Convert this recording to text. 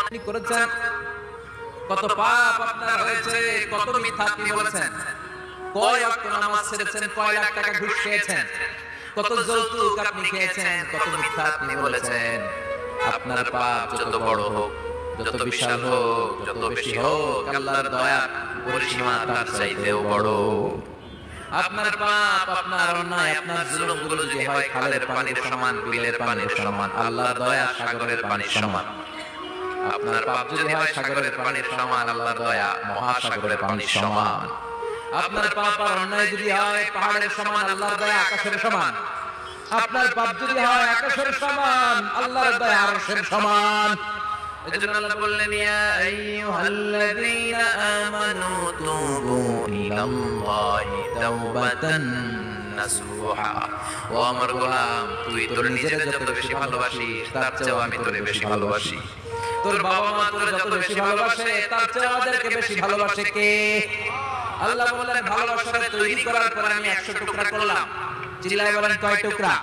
আপনি করেছেন, কত পাপ আপনার হয়েছে, কত মিথ্যা আপনি বলেছেন, কয় ওয়াক্ত নামাজ ছেড়েছেন, কয় লাখ টাকা ঘুষ খেয়েছেন, কত যৌতুক আপনি খেয়েছেন, কত মিথ্যা আপনি বলেছেন। আপনার পাপ যত বড় হোক, যত বিশাল হোক, যত বেশি হোক, আল্লাহর দয়া পরিসীমা তার চাইতেও বড়। আপনার পাপ, আপনার অন্যায়, আপনার জুলুমগুলো যদি হয় খালের পানির সমান, বিলের পানির সমান, আল্লাহর দয়া সাগরের পানির সমান। আপনার পাপ যদি হয় সাগরের পানির সমান, আল্লাহর দয়া মহাসাগরের পানির সমান। আপনার পাপ আর অন্যায় যদি হয় পাহাড়ের সমান, আল্লাহর দয়া আকাশের সমান। আপনার পাপ যদি হয় আকাশের সমান, আল্লাহর দয়া আরশের সমান। এজন্য আল্লাহ বললেন, ইয়া আইয়ুহাল্লাযীনা আমানু তুবু ইলাল্লাহি তাওবাতান নাসুহা। ও আমার গোলাম, তুই তোর নিজের যত বেশি ভালোবাসিস তার চেয়েও আমি তোরে বেশি ভালোবাসি। তোর বাবা মা তোরে যত বেশি ভালোবাসে তার চেয়ে আমাদেরকে বেশি ভালোবাসে কে? আল্লাহ বললেন, ভালোবাসাটা তৈরি করার পর আমি 100 টুকরা করলাম। চিল্লায় বলেন, কয় টুকরা?